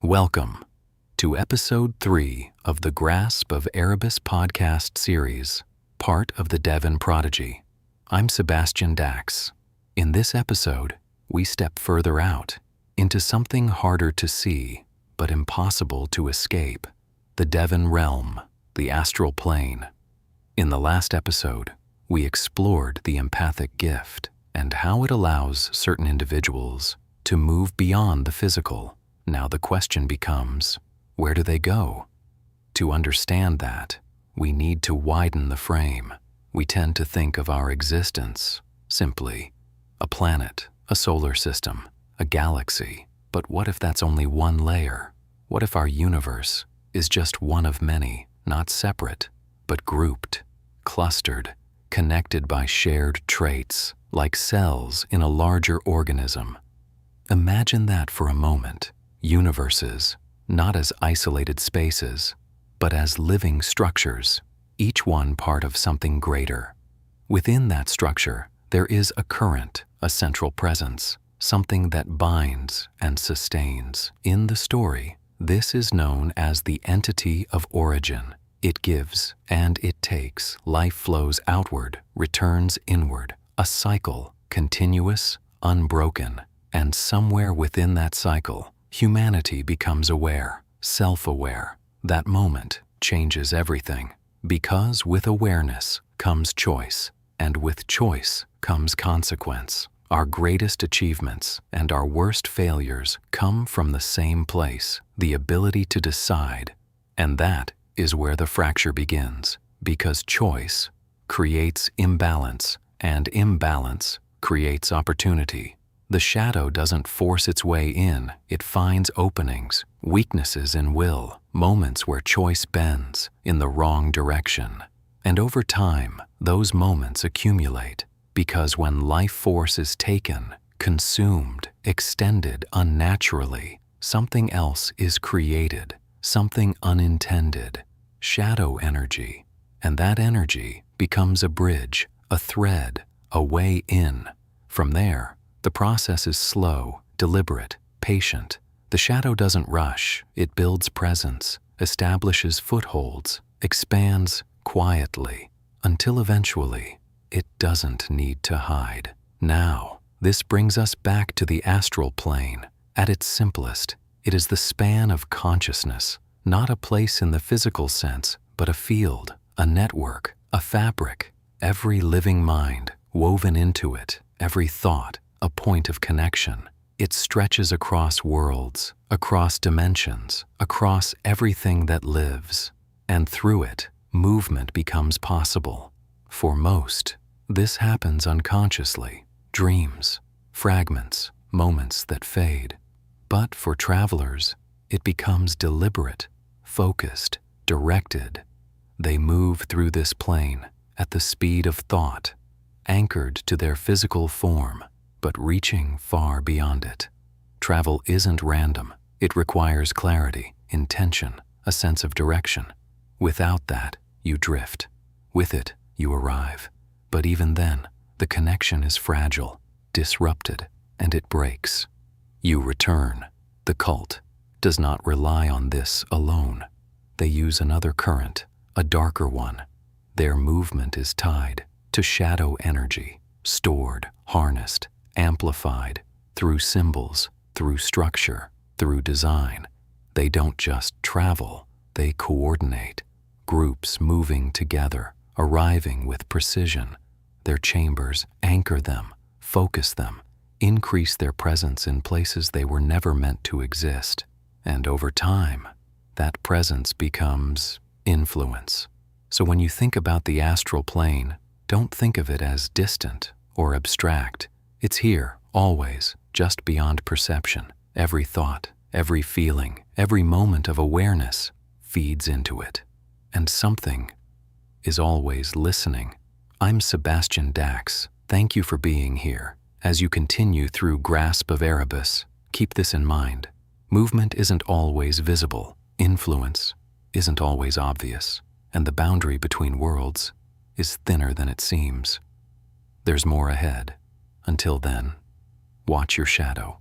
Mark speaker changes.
Speaker 1: Welcome to Episode 3 of the Grasp of Erebus podcast series, part of the Devan Prodigy. I'm Sebastian Dax. In this episode, we step further out into something harder to see but impossible to escape, the Devan realm, the astral plane. In the last episode, we explored the empathic gift and how it allows certain individuals to move beyond the physical. Now the question becomes, where do they go? To understand that, we need to widen the frame. We tend to think of our existence simply a planet, a solar system, a galaxy. But what if that's only one layer? What if our universe is just one of many, not separate, but grouped, clustered, connected by shared traits, like cells in a larger organism? Imagine that for a moment. Universes, not as isolated spaces, but as living structures, each one part of something greater. Within that structure, there is a current, a central presence, something that binds and sustains. In the story, this is known as the entity of origin. It gives and it takes. Life flows outward, returns inward, a cycle, continuous, unbroken. And somewhere within that cycle, humanity becomes aware, self-aware. That moment changes everything, because with awareness comes choice, and with choice comes consequence. Our greatest achievements and our worst failures come from the same place, the ability to decide. And that is where the fracture begins, because choice creates imbalance, and imbalance creates opportunity. The shadow doesn't force its way in, it finds openings, weaknesses in will, moments where choice bends in the wrong direction. And over time, those moments accumulate, because when life force is taken, consumed, extended unnaturally, something else is created, something unintended, shadow energy. And that energy becomes a bridge, a thread, a way in. From there, the process is slow, deliberate, patient. The shadow doesn't rush, it builds presence, establishes footholds, expands quietly, until eventually it doesn't need to hide. Now, this brings us back to the astral plane. At its simplest, it is the span of consciousness, not a place in the physical sense, but a field, a network, a fabric. Every living mind woven into it, every thought, a point of connection. It stretches across worlds, across dimensions, across everything that lives. And through it, movement becomes possible. For most, this happens unconsciously. Dreams, fragments, moments that fade. But for travelers, it becomes deliberate, focused, directed. They move through this plane at the speed of thought, anchored to their physical form, but reaching far beyond it. Travel isn't random. It requires clarity, intention, a sense of direction. Without that, you drift. With it, you arrive. But even then, the connection is fragile, disrupted, and it breaks. You return. The cult does not rely on this alone. They use another current, a darker one. Their movement is tied to shadow energy, stored, harnessed, amplified through symbols, through structure, through design. They don't just travel, they coordinate. Groups moving together, arriving with precision. Their chambers anchor them, focus them, increase their presence in places they were never meant to exist. And over time, that presence becomes influence. So when you think about the astral plane, don't think of it as distant or abstract. It's here, always, just beyond perception. Every thought, every feeling, every moment of awareness feeds into it. And something is always listening. I'm Sebastian Dax. Thank you for being here. As you continue through Grasp of Erebus, keep this in mind. Movement isn't always visible. Influence isn't always obvious. And the boundary between worlds is thinner than it seems. There's more ahead. Until then, watch your shadow.